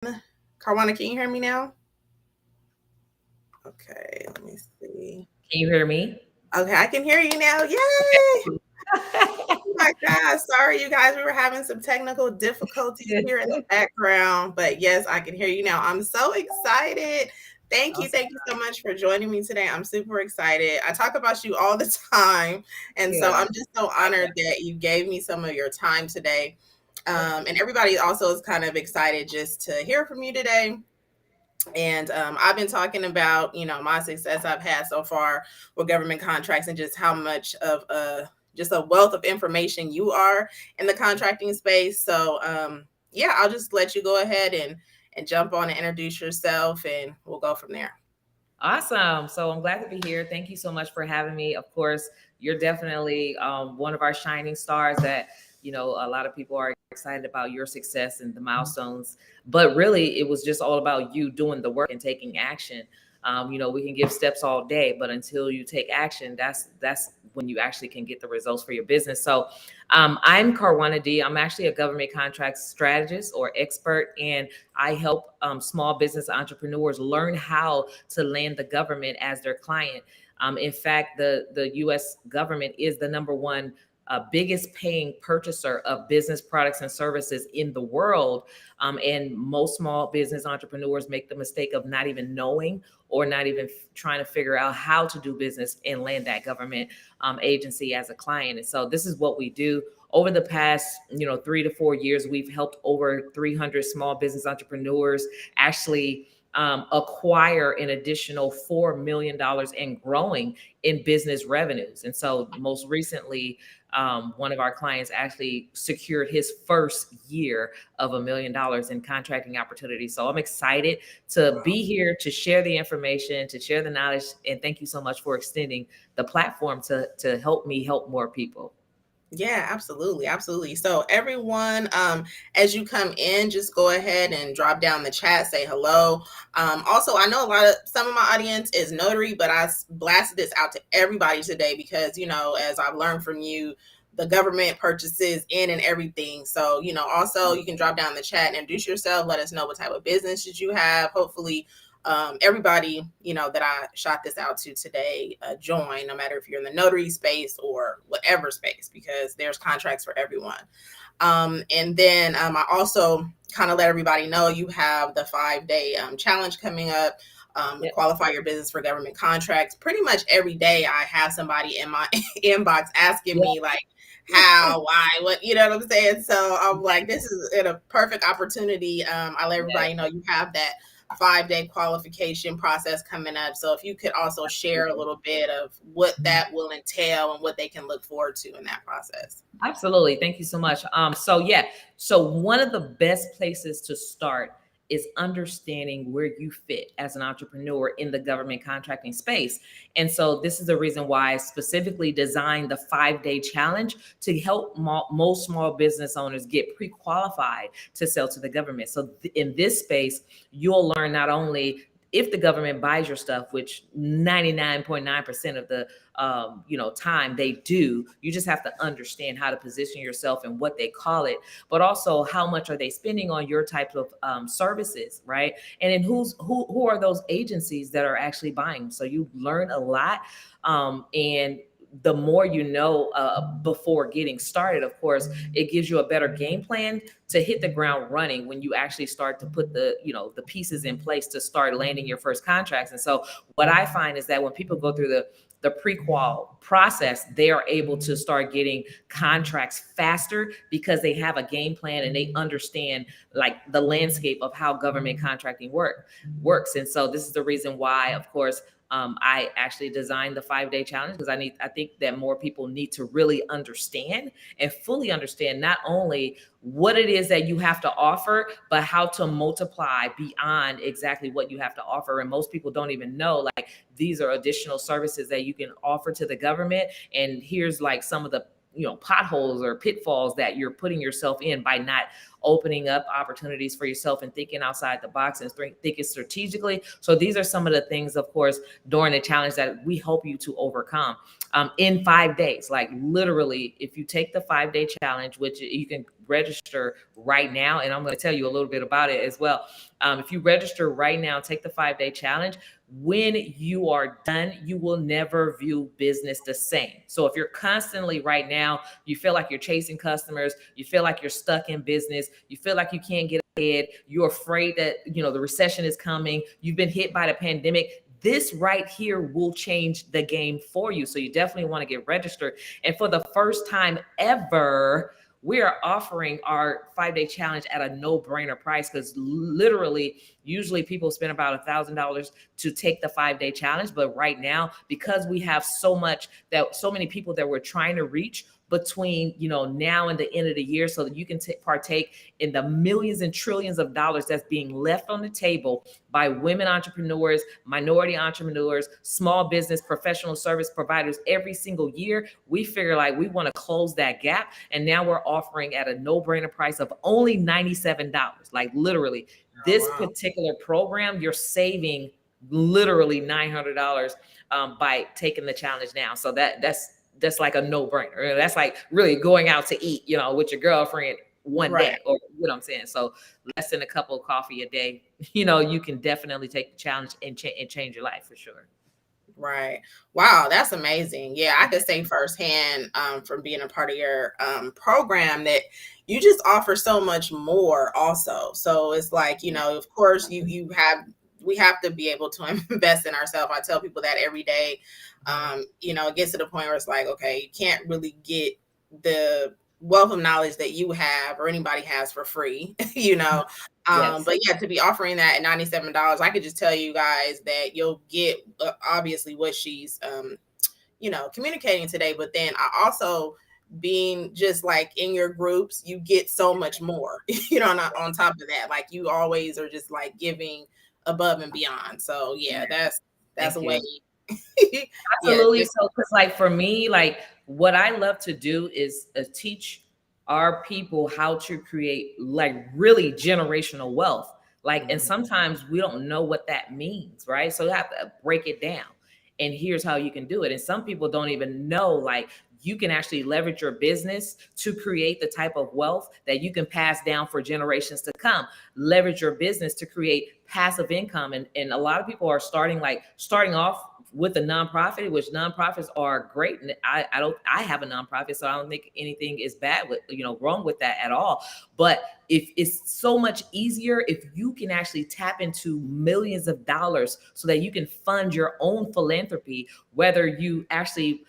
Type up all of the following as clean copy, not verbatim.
Karwana, can you hear me now? Okay, let me see. Can you hear me? Okay, I can hear you now. Okay. Yay! Oh my God. Sorry, you guys. We were having some technical difficulties here in the background, but yes, I can hear you now. I'm so excited. Thank you. Awesome. Thank you so much for joining me today. I'm super excited. I talk about you all the time. And so Yeah. I'm just so Like honored that. that you gave me some of your time today. Thank you. And everybody also is kind of excited just to hear from you today. And I've been talking about, my success I've had so far with government contracts and just how much of just a wealth of information you are in the contracting space. So yeah, I'll just let you go ahead and jump on and introduce yourself, and we'll go from there. Awesome. So I'm glad to be here. Thank you so much for having me. Of course, you're definitely one of our shining stars that, a lot of people are excited about your success and the milestones. But really, it was just all about you doing the work and taking action. We can give steps all day, but until you take action, that's when you actually can get the results for your business. So I'm Karwanna D. I'm actually a government contract strategist or expert, and I help small business entrepreneurs learn how to land the government as their client. In fact, the U.S. government is the number one biggest paying purchaser of business products and services in the world. And most small business entrepreneurs make the mistake of not even knowing or not even trying to figure out how to do business and land that government agency as a client. And so this is what we do. Over the past, 3 to 4 years, we've helped over 300 small business entrepreneurs actually acquire an additional $4 million and growing in business revenues. And so most recently, one of our clients actually secured his first year of $1 million in contracting opportunities. So I'm excited to be here to share the information, to share the knowledge, and thank you so much for extending the platform to help me help more people. Yeah, absolutely, absolutely. So everyone, as you come in, just go ahead and drop down the chat, say hello. Also, I know some of my audience is notary, but blasted this out to everybody today because, as I've learned from you, the government purchases in and everything. So, also you can drop down the chat and introduce yourself. Let us know what type of business did you have. Hopefully, everybody that I shot this out to today join, no matter if you're in the notary space or whatever space, because there's contracts for everyone. And then I also kind of let everybody know you have the 5-day challenge coming up. Yep. Qualify your business for government contracts. Pretty much every day I have somebody in my inbox asking me like how, why, what, you know what I'm saying? So I'm like, this is a perfect opportunity. I let everybody know you have that 5-day qualification process coming up. So if you could also share a little bit of what that will entail and what they can look forward to in that process. Absolutely. Thank you so much. So one of the best places to start is understanding where you fit as an entrepreneur in the government contracting space. And so this is the reason why I specifically designed the 5-day challenge to help most small business owners get pre-qualified to sell to the government. So in this space, you'll learn not only if the government buys your stuff, which 99.9% of the time they do. You just have to understand how to position yourself and what they call it, but also how much are they spending on your types of services, right? And then who are those agencies that are actually buying? So you learn a lot, and the more you know before getting started, of course, it gives you a better game plan to hit the ground running when you actually start to put the pieces in place to start landing your first contracts. And so what I find is that when people go through the pre-qual process, they are able to start getting contracts faster because they have a game plan and they understand like the landscape of how government contracting works. And so this is the reason why, of course, I actually designed the 5-day challenge because I think that more people need to really understand and fully understand not only what it is that you have to offer, but how to multiply beyond exactly what you have to offer. And most people don't even know like these are additional services that you can offer to the government. And here's like some of the potholes or pitfalls that you're putting yourself in by not opening up opportunities for yourself and thinking outside the box and thinking strategically. So these are some of the things, of course, during the challenge that we help you to overcome in 5 days. Like literally, if you take the 5-day challenge, which you can register right now, and I'm going to tell you a little bit about it as well. If you register right now, take the 5-day challenge. When you are done, you will never view business the same. So if you're constantly right now, you feel like you're chasing customers, you feel like you're stuck in business, you feel like you can't get ahead, you're afraid that, the recession is coming, you've been hit by the pandemic, this right here will change the game for you. So you definitely want to get registered. And for the first time ever, we are offering our 5-day challenge at a no-brainer price, because literally, usually people spend about $1,000 to take the 5-day challenge. But right now, because we have so many people that we're trying to reach between now and the end of the year, so that you can partake in the millions and trillions of dollars that's being left on the table by women entrepreneurs, minority entrepreneurs, small business, professional service providers every single year. We figure like we want to close that gap, and now we're offering at a no-brainer price of only $97. Like literally, this wow. particular program, you're saving literally $900 by taking the challenge now. So that's like a no-brainer. That's like really going out to eat, with your girlfriend one Right. day, or what I'm saying. So less than a cup of coffee a day, you can definitely take the challenge and change your life for sure. Right. Wow, that's amazing. Yeah, I could say firsthand from being a part of your program that you just offer so much more also. So it's like, of course we have to be able to invest in ourselves. I tell people that every day. It gets to the point where it's like, okay, you can't really get the wealth of knowledge that you have or anybody has for free, Yes. But yeah, to be offering that at $97, I could just tell you guys that you'll get obviously what she's communicating today, but then I also being just like in your groups, you get so much more, on top of that. Like you always are just like giving above and beyond. So yeah, that's Thank a way. you. Yeah, Absolutely. just So, because like for me, like what I love to do is teach our people how to create like really generational wealth. Like, and mhm, sometimes we don't know what that means, right? So you have to break it down. And here's how you can do it. And some people don't even know, like, you can actually leverage your business to create the type of wealth that you can pass down for generations to come. Leverage your business to create passive income. And a lot of people are starting off with a nonprofit, which nonprofits are great. And I have a nonprofit, so I don't think anything is bad with, wrong with that at all. But if it's so much easier if you can actually tap into millions of dollars so that you can fund your own philanthropy, whether you actually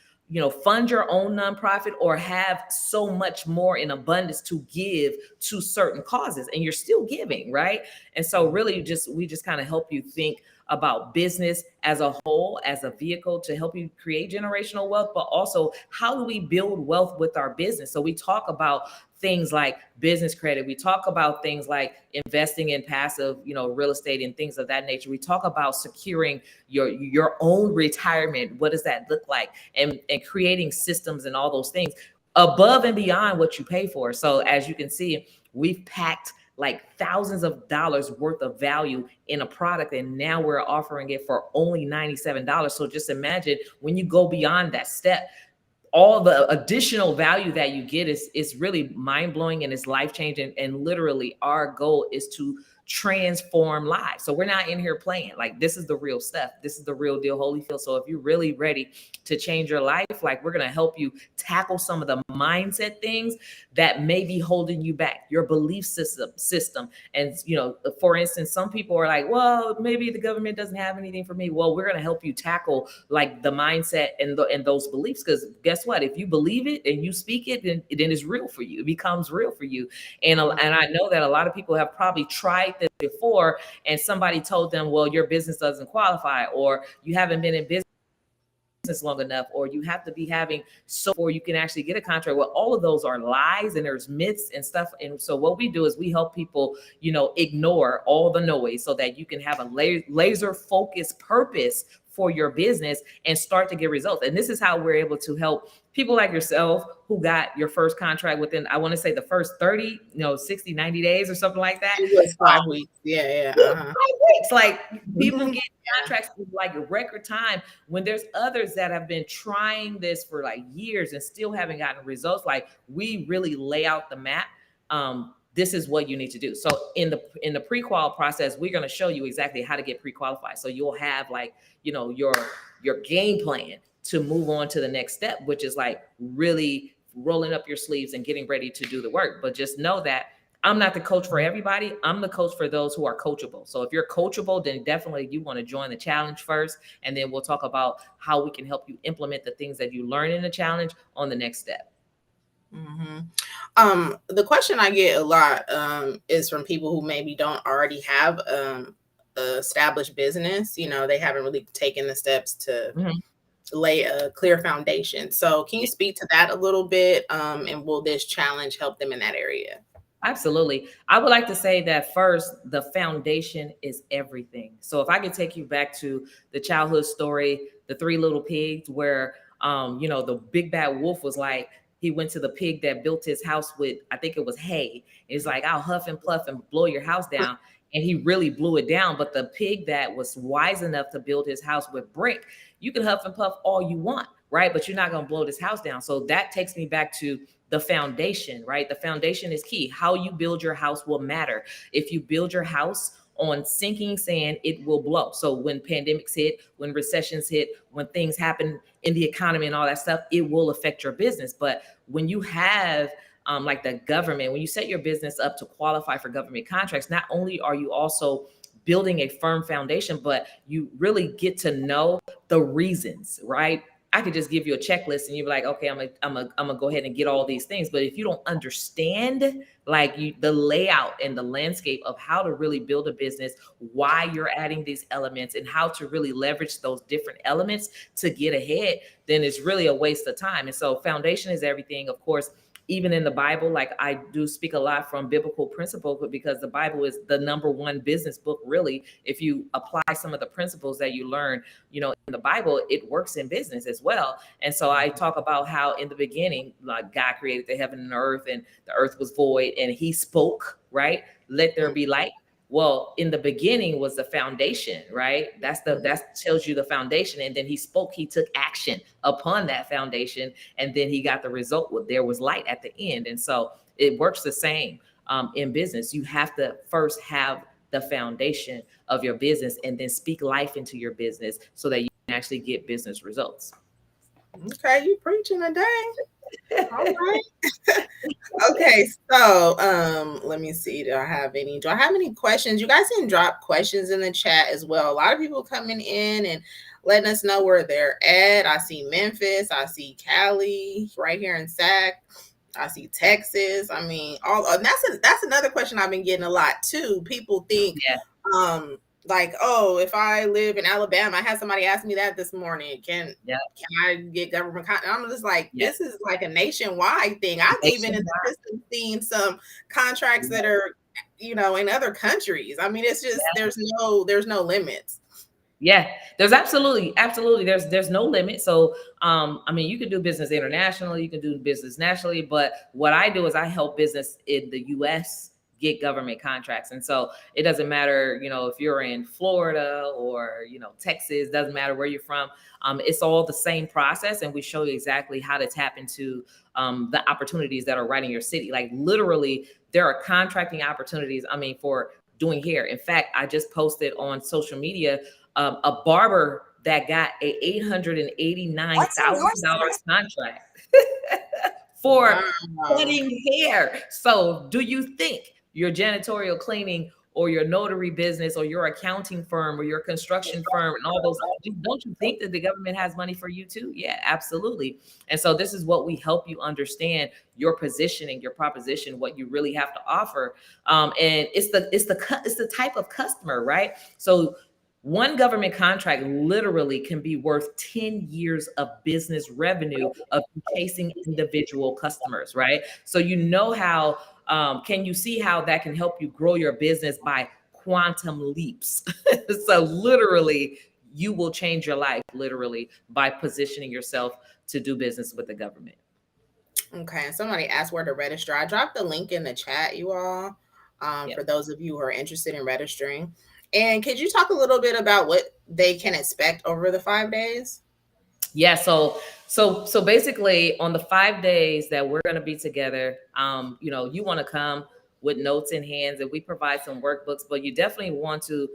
fund your own nonprofit or have so much more in abundance to give to certain causes, and you're still giving, right? And so really we just kind of help you think about business as a whole, as a vehicle to help you create generational wealth, but also how do we build wealth with our business? So we talk about things like business credit. We talk about things like investing in passive, real estate and things of that nature. We talk about securing your own retirement. What does that look like? And creating systems and all those things above and beyond what you pay for. So as you can see, we've packed like thousands of dollars worth of value in a product, and now we're offering it for only $97. So just imagine when you go beyond that step, all the additional value that you get is really mind-blowing and it's life-changing. And literally our goal is to transform lives. So we're not in here playing. Like, this is the real stuff. This is the real deal, Holyfield. So if you're really ready to change your life, like, we're going to help you tackle some of the mindset things that may be holding you back, your belief system. And for instance, some people are like, well, maybe the government doesn't have anything for me. Well, we're going to help you tackle like the mindset and those beliefs, because guess what, if you believe it and you speak it, then it's real for you. It becomes real for you. And I know that a lot of people have probably tried this before, and somebody told them, well, your business doesn't qualify, or you haven't been in business long enough, or you have to be having so before you can actually get a contract. Well, all of those are lies, and there's myths and stuff. And so what we do is we help people ignore all the noise so that you can have a laser focused purpose for your business and start to get results. And this is how we're able to help people like yourself who got your first contract within, I want to say, the first 30, 60, 90 days or something like that. it was 5 weeks. Yeah, Yeah, yeah. 5 weeks. Like, people Mhm. get contracts in like a record time, when there's others that have been trying this for like years and still haven't gotten results. Like, we really lay out the map this is what you need to do. So in the pre-qual process, we're going to show you exactly how to get pre-qualified. So you'll have like, your game plan to move on to the next step, which is like really rolling up your sleeves and getting ready to do the work. But just know that I'm not the coach for everybody. I'm the coach for those who are coachable. So if you're coachable, then definitely you want to join the challenge first. And then we'll talk about how we can help you implement the things that you learn in the challenge on the next step. The question I get a lot is from people who maybe don't already have established business. They haven't really taken the steps to lay a clear foundation. So can you speak to that a little bit? And will this challenge help them in that area? Absolutely. I would like to say that first, the foundation is everything. So if I could take you back to the childhood story, the three little pigs, where the big bad wolf was like, he went to the pig that built his house with, I think it was hay. It's like, I'll huff and puff and blow your house down. And he really blew it down. But the pig that was wise enough to build his house with brick, you can huff and puff all you want, right? But you're not going to blow this house down. So that takes me back to the foundation, right? The foundation is key. How you build your house will matter. If you build your house on sinking sand, it will blow. So when pandemics hit, when recessions hit, when things happen in the economy and all that stuff, it will affect your business. But when you have like the government, when you set your business up to qualify for government contracts, not only are you also building a firm foundation, but you really get to know the reasons, right? I could just give you a checklist and you're like, okay, I'm gonna go ahead and get all these things. But if you don't understand the layout and the landscape of how to really build a business, why you're adding these elements and how to really leverage those different elements to get ahead, then it's really a waste of time. And so foundation is everything. Of course, even in the Bible, like I do speak a lot from biblical principles, because the Bible is the number one business book, really. If you apply some of the principles that you learn, in the Bible, it works in business as well. And so I talk about how in the beginning, like God created the heaven and earth, and the earth was void, and he spoke, right? Let there be light. Well, in the beginning was the foundation, right? That tells you the foundation. And then he spoke, he took action upon that foundation, and then he got the result. There was light at the end. And so it works the same in business. You have to first have the foundation of your business and then speak life into your business so that you can actually get business results. Okay, you preaching today. All right. Okay, so let me see. Do I have any questions? You guys can drop questions in the chat as well. A lot of people coming in and letting us know where they're at. I see Memphis, I see Cali right here in Sac. I see Texas. I mean, and that's another question I've been getting a lot too. People think like, oh, if I live in Alabama, I had somebody ask me that this morning. Can I get government contract? I'm just like, this is like a nationwide thing. I've even in the system seen some contracts that are, in other countries. I mean, it's just there's no limits. Yeah, there's absolutely there's no limit. So I mean, you can do business internationally, you can do business nationally, but what I do is I help business in the US get government contracts. And so it doesn't matter, if you're in Florida or, Texas, doesn't matter where you're from. It's all the same process. And we show you exactly how to tap into the opportunities that are right in your city. Like literally, there are contracting opportunities, for doing hair. In fact, I just posted on social media a barber that got a $889,000 contract for cutting hair. So do you think your janitorial cleaning or your notary business or your accounting firm or your construction firm and all those, don't you think that the government has money for you too? Yeah, absolutely. And so this is what we help you understand: your positioning, your proposition, what you really have to offer. And it's the type of customer, right? So one government contract literally can be worth 10 years of business revenue of chasing individual customers, right? So how, can you see how that can help you grow your business by quantum leaps? So literally, you will change your life literally by positioning yourself to do business with the government. Okay, somebody asked where to register. I dropped the link in the chat, you all, for those of you who are interested in registering. And could you talk a little bit about what they can expect over the 5 days? Yeah, so So basically, on the 5 days that we're going to be together, you want to come with notes in hands, and we provide some workbooks. But you definitely want to,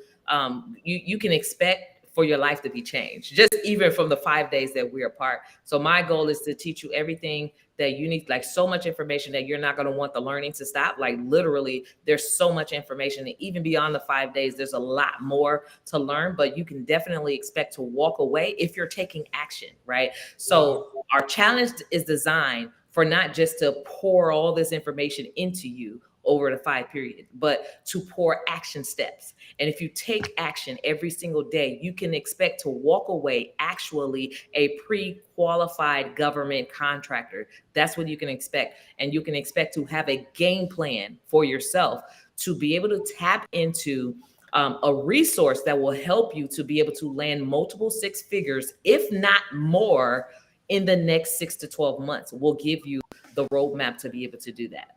you can expect for your life to be changed, just even from the 5 days that we're apart. So my goal is to teach you everything that you need, like so much information that you're not going to want the learning to stop. Like literally, there's so much information, and even beyond the 5 days, there's a lot more to learn. But you can definitely expect to walk away if you're taking action, right? Yeah. So our challenge is designed for not just to pour all this information into you over the 5 period, but to pour action steps. And if you take action every single day, you can expect to walk away actually a pre-qualified government contractor. That's what you can expect. And you can expect to have a game plan for yourself to be able to tap into a resource that will help you to be able to land multiple six figures, if not more, in the next 6 to 12 months. We'll give you the roadmap to be able to do that.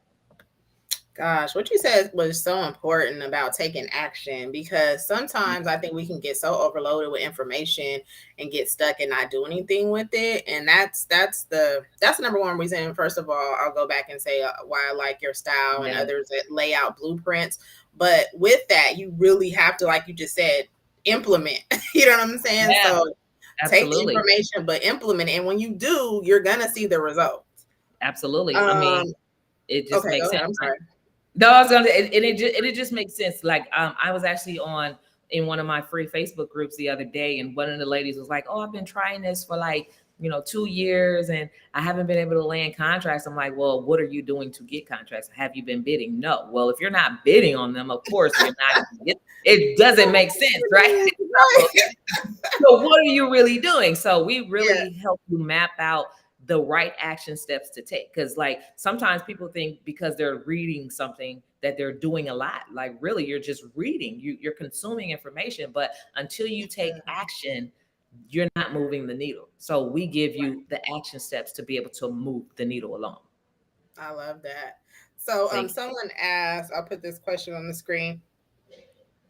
Gosh, what you said was so important about taking action, because sometimes I think we can get so overloaded with information and get stuck and not do anything with it. And that's the number one reason. First of all, I'll go back and say why I like your style and Yeah, others that lay out blueprints. But with that, you really have to, like you just said, implement. You know what I'm saying? yeah, So take the absolutely. information, but implement it. And when you do, you're gonna see the results. Absolutely. I mean, Um, it just okay, makes go sense. ahead. I'm sorry. No, I was gonna, and it just makes sense. Like, I was actually on in one of my free Facebook groups the other day, and one of the ladies was like, "Oh, I've been trying this for like 2 years, and I haven't been able to land contracts." I'm like, "Well, what are you doing to get contracts? Have you been bidding?" No. Well, if you're not bidding on them, of course you're not gonna get. It doesn't make sense, right? So, Right. so what are you really doing? So we Yeah. really help you map out the right action steps to take, because like sometimes people think because they're reading something that they're doing a lot. Like really, you're just reading, you're consuming information, but until you take action, you're not moving the needle. So we give you the action steps to be able to move the needle along. I love that. So, Thank you. someone asked, I'll put this question on the screen.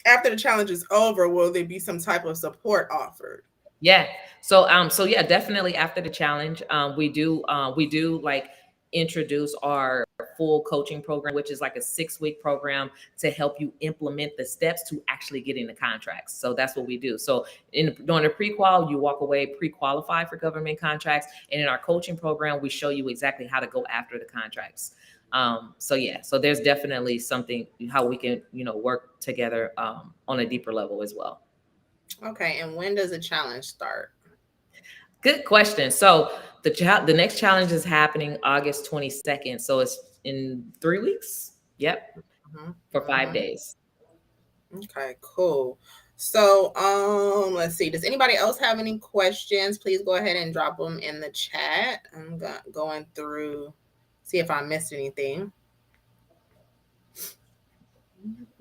After the challenge is over, will there be some type of support offered? Yeah. So yeah, definitely after the challenge, we do like introduce our full coaching program, which is like a 6 week program to help you implement the steps to actually getting the contracts. So that's what we do. So during the pre-qual, you walk away pre-qualified for government contracts, and in our coaching program, we show you exactly how to go after the contracts. So yeah, so there's definitely something how we can work together on a deeper level as well. Okay, and when does the challenge start? Good question. So the next challenge is happening August 22nd. So it's in 3 weeks. Yep, Hmm. for five Hmm. days. Okay, cool. So, let's see. Does anybody else have any questions? Please go ahead and drop them in the chat. I'm going through, see if I missed anything.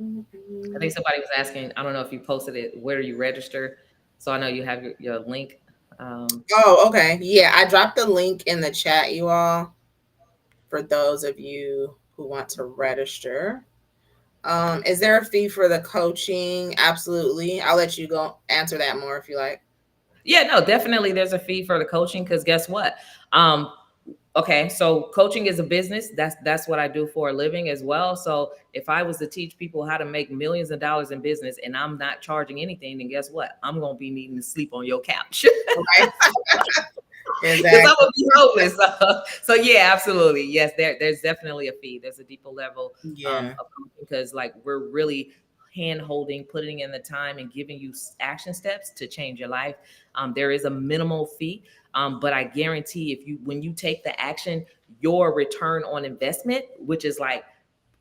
I think somebody was asking. I don't know if you posted it. Where do you register? So I know you have your link. Oh, okay. Yeah, I dropped the link in the chat, you all, for those of you who want to register. Is there a fee for the coaching? Absolutely. I'll let you go answer that more if you like. Yeah, no, definitely. There's a fee for the coaching because guess what? Um, Okay, so coaching is a business. That's what I do for a living as well. So if I was to teach people how to make millions of dollars in business and I'm not charging anything, then guess what? I'm gonna be needing to sleep on your couch Okay. because I'm Exactly. gonna be homeless. So yeah, absolutely. Yes, there's definitely a fee. There's a deeper level Yeah. of coaching because like we're really hand holding, putting in the time and giving you action steps to change your life. There is a minimal fee, but I guarantee if you when you take the action, your return on investment, which is like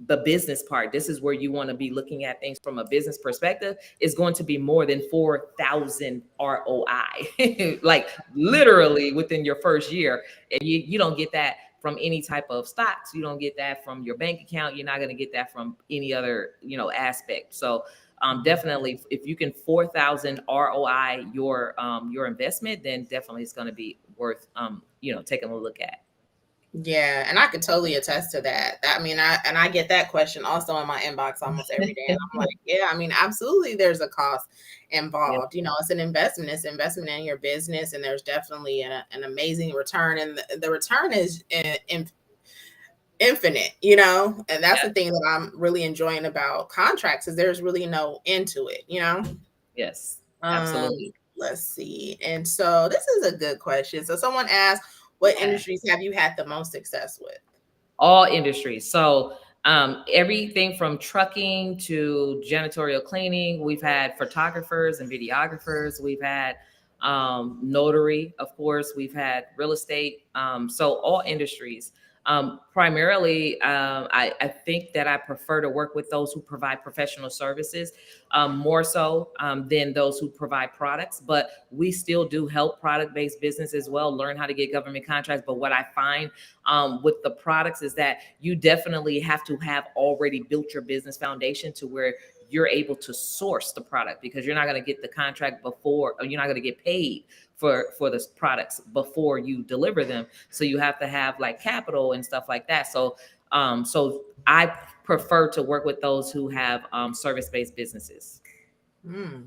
the business part, this is where you want to be looking at things from a business perspective, is going to be more than 4,000 ROI, like literally within your first year. And you don't get that from any type of stocks. You don't get that from your bank account. You're not going to get that from any other, aspect. So definitely, if you can 4,000 ROI your investment, then definitely it's going to be worth taking a look at. Yeah, and I could totally attest to that. I mean, I get that question also in my inbox almost every day, and I'm like, yeah, I mean, absolutely, there's a cost Yep. involved. You know, it's an investment. It's an investment in your business, and there's definitely an amazing return, and the return is infinite. You know, and that's the Yeah. thing that I'm really enjoying about contracts is there's really no end to it. You know. Yes. Um, Absolutely. let's see. And so this is a good question. So someone asked, what Yeah. industries have you had the most success with? All industries. So everything from trucking to janitorial cleaning. We've had photographers and videographers. We've had notary, of course. We've had real estate. So all industries. Primarily, I think that I prefer to work with those who provide professional services more so than those who provide products. But we still do help product based business as well, learn how to get government contracts. But what I find with the products is that you definitely have to have already built your business foundation to where you're able to source the product, because you're not going to get the contract before, or you're not going to get paid for the products before you deliver them. So you have to have like capital and stuff like that. So I prefer to work with those who have service based businesses. Hmm.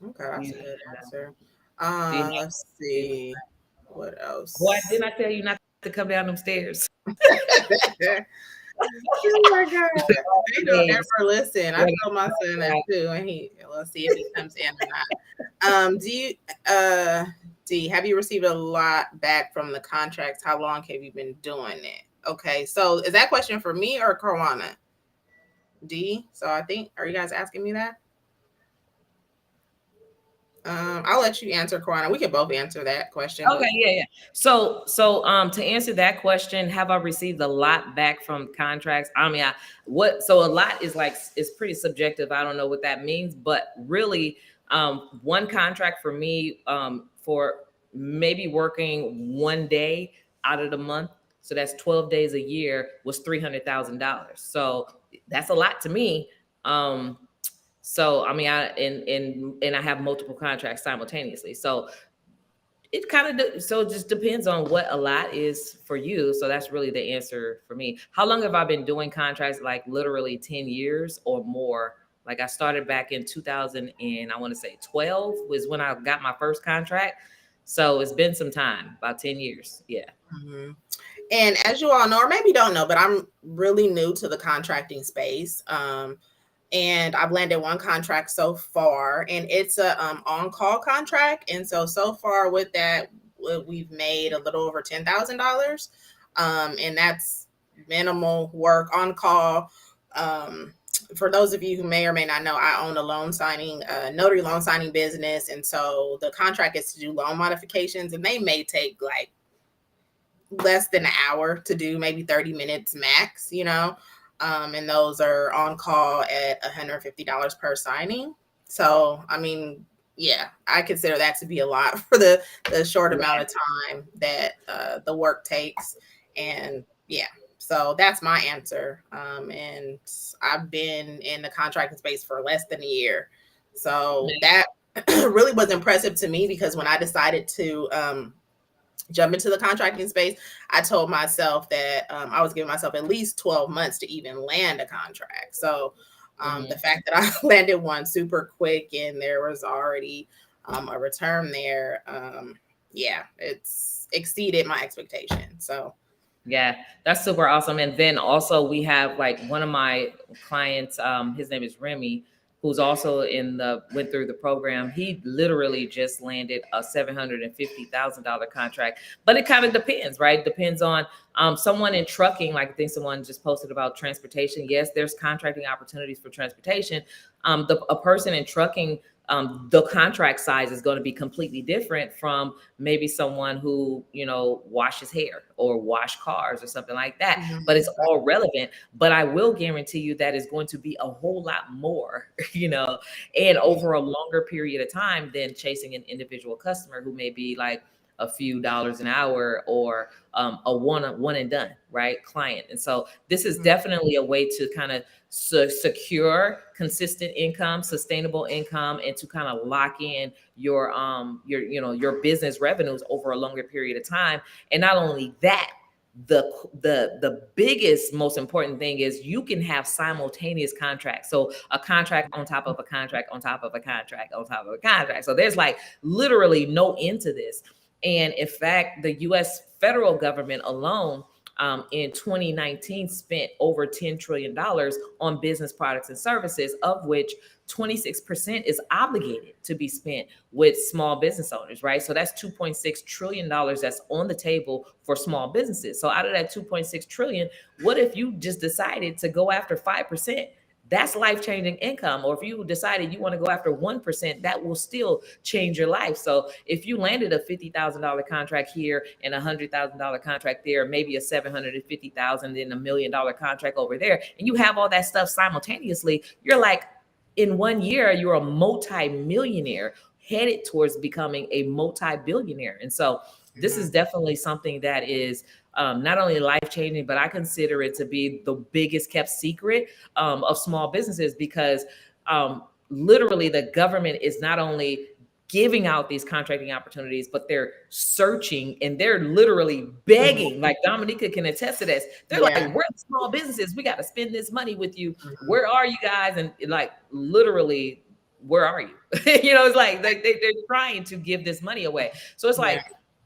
Okay, that's You, a good answer. do you Let's have, see. What why else? didn't I tell you not to come down them stairs? Oh my God. They don't Yes. ever listen. I What told my son that I- too, and let's see if he comes in or not. Do you, uh, D, have you received a lot back from the contracts? How long have you been doing it? Okay, so is that question for me or Karwana D? So I think, are you guys asking me that? I'll let you answer, Karwana. We can both answer that question, but Okay, yeah, yeah. So to answer that question, have I received a lot back from contracts? I mean, so a lot is like is pretty subjective. I don't know what that means, but really, one contract for me, for maybe working one day out of the month, so that's 12 days a year, was $300,000. So that's a lot to me. So I mean, and I have multiple contracts simultaneously. So it kind of so it just depends on what a lot is for you. So that's really the answer for me. How long have I been doing contracts? Like literally 10 years or more. Like I started back in 2000 and I want to say 12 was when I got my first contract. So it's been some time, about 10 years. Yeah. mhm. And as you all know, or maybe don't know, but I'm really new to the contracting space. And I've landed one contract so far, and it's a on-call contract. And so far with that, we've made a little over $10,000, and that's minimal work on call. Um, for those of you who may or may not know, I own a loan signing, notary loan signing business, and so the contract is to do loan modifications, and they may take like less than an hour to do, maybe 30 minutes max, you know. And those are on call at $150 per signing. So, I mean, yeah, I consider that to be a lot for the short amount of time that the work takes. And yeah, so that's my answer. And I've been in the contracting space for less than a year. So that really was impressive to me because when I decided to jump into the contracting space, I told myself that I was giving myself at least 12 months to even land a contract. So the Mhm. fact that I landed one super quick and there was already a return there, yeah, it's exceeded my expectations. So, Yeah, that's super awesome. And then also we have like one of my clients, his name is Remy, who's also went through the program. He literally just landed a $750,000 contract. But it kind of depends, right? Depends on someone in trucking, like I think someone just posted about transportation. Yes, there's contracting opportunities for transportation. A person in trucking, the contract size is going to be completely different from maybe someone who, washes hair or wash cars or something like that. But it's all relevant. But I will guarantee you that is going to be a whole lot more, and over a longer period of time than chasing an individual customer who may be like a few dollars an hour, or a one and done, right, client. And so this is definitely a way to kind of secure consistent income, sustainable income, and to kind of lock in your business revenues over a longer period of time. And not only that, the biggest, most important thing is you can have simultaneous contracts. So a contract on top of a contract on top of a contract on top of a contract. So there's like literally no end to this. And in fact, the US federal government alone in 2019 spent over $10 trillion on business products and services, of which 26% is obligated to be spent with small business owners, right? So that's $2.6 trillion that's on the table for small businesses. So out of that 2.6 trillion, what if you just decided to go after 5%? That's life-changing income. Or if you decided you want to go after 1%, that will still change your life. So if you landed a $50,000 contract here and a $100,000 contract there, maybe a $750,000 and $1 million contract over there, and you have all that stuff simultaneously, you're like, in 1 year, you're a multi-millionaire headed towards becoming a multi-billionaire. And so this is definitely something that is not only life-changing, but I consider it to be the biggest kept secret of small businesses, because literally the government is not only giving out these contracting opportunities, but they're searching and they're literally begging. Like Dominica can attest to this. They're like, we're small businesses. We got to spend this money with you. Where are you guys? And like, literally, where are you? You know, it's like they're trying to give this money away. So it's like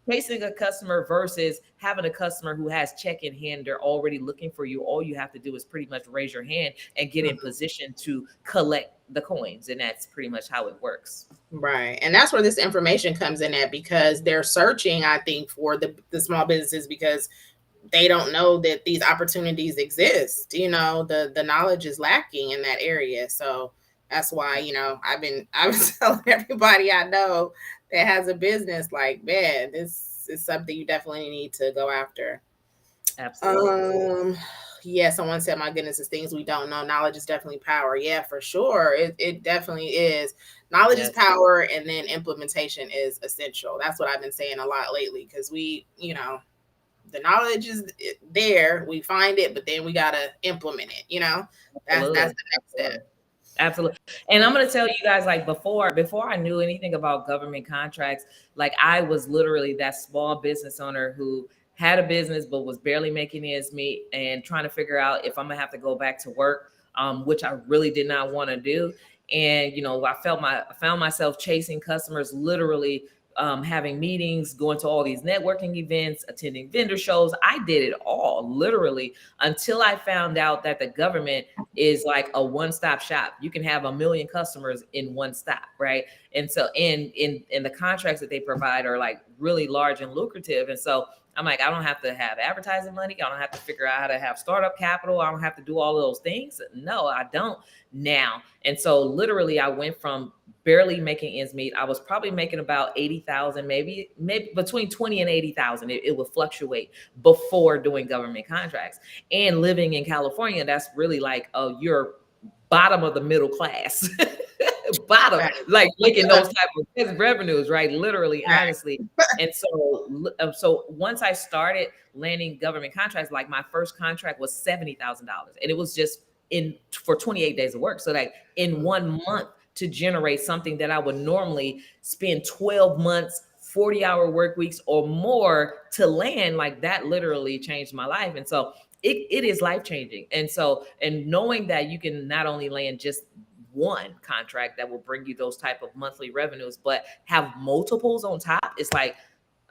chasing a customer versus having a customer who has check in hand. They're already looking for you. All you have to do is pretty much raise your hand and get in position to collect the coins. And that's pretty much how it works. Right. And that's where this information comes in at, because they're searching, I think, for the small businesses, because they don't know that these opportunities exist. You know, the knowledge is lacking in that area. So that's why, you know, I was telling everybody I know that has a business, like, man, this is something you definitely need to go after. Absolutely. Yeah, someone said, my goodness, it's things we don't know. Knowledge is definitely power. Yeah, for sure. It definitely is. Knowledge is power, and then implementation is essential. That's what I've been saying a lot lately, because we, you know, the knowledge is there, we find it, but then we got to implement it, you know. That's the next step. Absolutely. And I'm going to tell you guys, like, before I knew anything about government contracts, like, I was literally that small business owner who had a business but was barely making ends meet and trying to figure out if I'm gonna have to go back to work, which I really did not want to do. And you know, I found myself chasing customers, literally having meetings, going to all these networking events, attending vendor shows. I did it all, literally, until I found out that the government is like a one-stop shop. You can have 1 million customers in one stop, right? And so in the contracts that they provide are like really large and lucrative. And so I'm like, I don't have to have advertising money. I don't have to figure out how to have startup capital. I don't have to do all of those things. No, I don't now. And so literally I went from barely making ends meet. I was probably making about 80,000, maybe between 20 and 80,000. It would fluctuate before doing government contracts. And living in California, that's really like you're bottom of the middle class. Bottom, like making those type of revenues, right? Literally, honestly. And so once I started landing government contracts, like my first contract was $70,000, and it was just for 28 days of work. So like in 1 month to generate something that I would normally spend 12 months, 40-hour work weeks or more to land, like that literally changed my life. And so it is life-changing. And so, and knowing that you can not only land just one contract that will bring you those type of monthly revenues, but have multiples on top, it's like,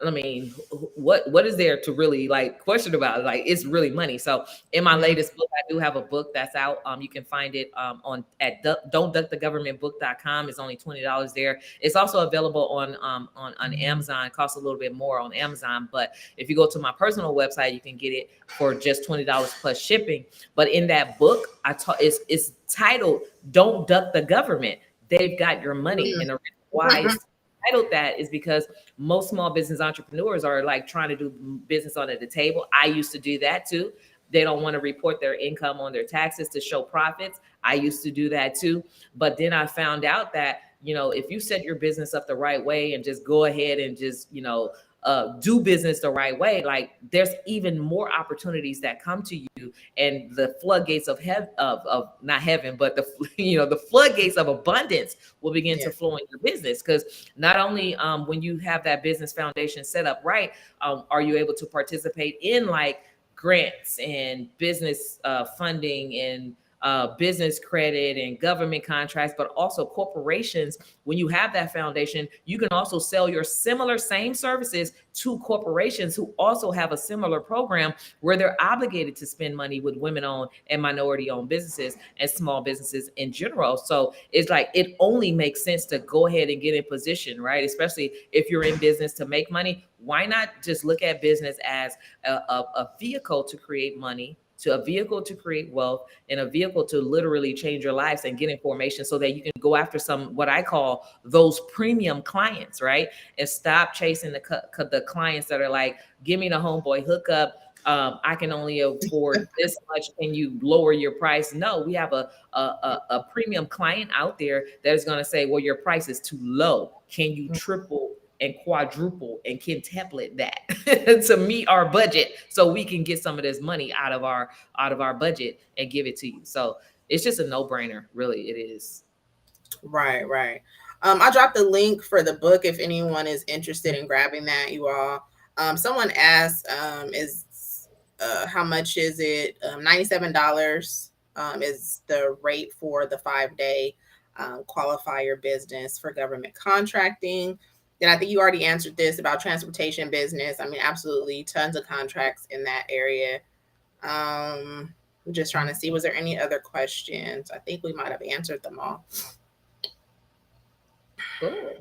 I mean, what is there to really like question about? Like, it's really money. So in my latest book, I do have a book that's out. You can find it on at don'tduckthegovernmentbook.com. It's only $20 there. It's also available on Amazon. It costs a little bit more on Amazon, but if you go to my personal website, you can get it for just $20 plus shipping. But in that book, it's titled "Don't Duck the Government. They've Got Your Money." And the reason why it's titled that is because most small business entrepreneurs are like trying to do business under the table. I used to do that too. They don't want to report their income on their taxes to show profits. I used to do that too. But then I found out that, you know, if you set your business up the right way and just go ahead and just, you know, do business the right way, like there's even more opportunities that come to you, and the floodgates of heaven, of not heaven, but the the floodgates of abundance will begin Yeah. to flow in your business. Because not only when you have that business foundation set up right, are you able to participate in like grants and business funding and business credit and government contracts, but also corporations. When you have that foundation, you can also sell your similar same services to corporations who also have a similar program where they're obligated to spend money with women-owned and minority-owned businesses and small businesses in general. So it's like it only makes sense to go ahead and get in position, right? Especially if you're in business to make money. Why not just look at business as a vehicle to create money, to a vehicle to create wealth, and a vehicle to literally change your lives and get information so that you can go after some, what I call those premium clients, right? And stop chasing the clients that are like, give me the homeboy hookup. I can only afford this much. Can you lower your price? No, we have a premium client out there that is going to say, well, your price is too low. Can you triple and quadruple and quintuplet that to meet our budget so we can get some of this money out of our budget and give it to you? So it's just a no-brainer, really. It is. Right, right. I dropped the link for the book if anyone is interested in grabbing that, you all. Someone asked, is how much is it? $97 is the rate for the 5-day qualify your business for government contracting. Then I think you already answered this about transportation business. I mean, absolutely tons of contracts in that area. I'm just trying to see, was there any other questions? I think we might have answered them all. Cool.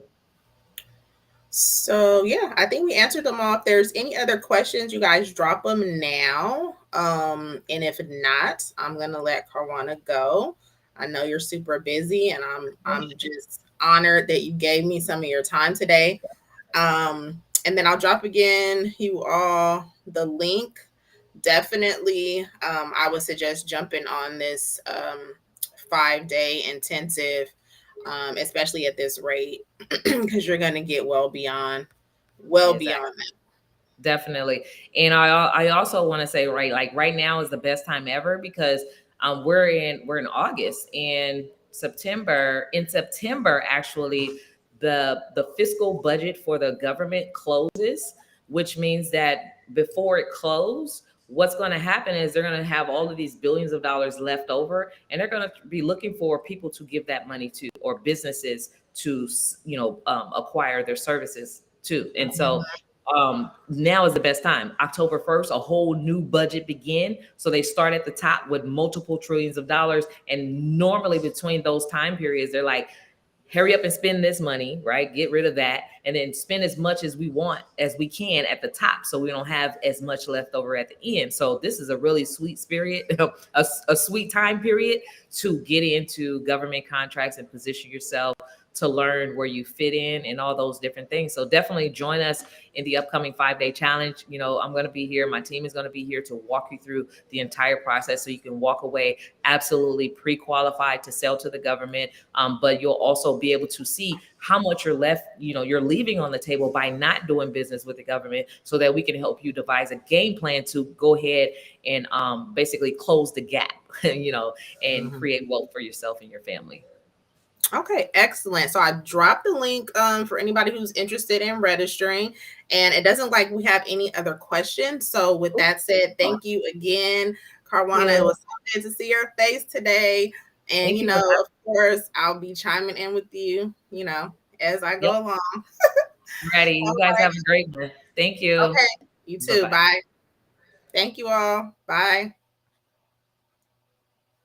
So yeah, I think we answered them all. If there's any other questions, you guys drop them now. And if not, I'm gonna let Karwana go. I know you're super busy, and I'm just honored that you gave me some of your time today. And then I'll drop again, you all, the link. Definitely, I would suggest jumping on this 5-day intensive, especially at this rate, because you're going to get well beyond Exactly. that. Definitely. And I also want to say, right, like right now is the best time ever because we're in August, and September actually the fiscal budget for the government closes, which means that before it closes, what's going to happen is they're going to have all of these billions of dollars left over, and they're going to be looking for people to give that money to, or businesses to acquire their services to. And so now is the best time. October 1st, a whole new budget begin. So they start at the top with multiple trillions of dollars. And normally between those time periods, they're like, hurry up and spend this money, right? Get rid of that. And then spend as much as we want, as we can at the top. So we don't have as much left over at the end. So this is a really sweet spirit, a sweet time period to get into government contracts and position yourself to learn where you fit in and all those different things. So definitely join us in the upcoming 5-day challenge. I'm going to be here. My team is going to be here to walk you through the entire process so you can walk away absolutely pre-qualified to sell to the government. But you'll also be able to see how much you're leaving on the table by not doing business with the government, so that we can help you devise a game plan to go ahead and basically close the gap, and create wealth for yourself and your family. Okay, excellent. So I dropped the link for anybody who's interested in registering, and it doesn't like we have any other questions. So with that said, thank you again, Karwana. It Yeah. was so good to see your face today. And Thank you for of course, I'll be chiming in with you, as I Yep. go along. Ready. You All guys right. have a great one. Thank you. Okay. You too. Bye-bye. Bye. Thank you all. Bye.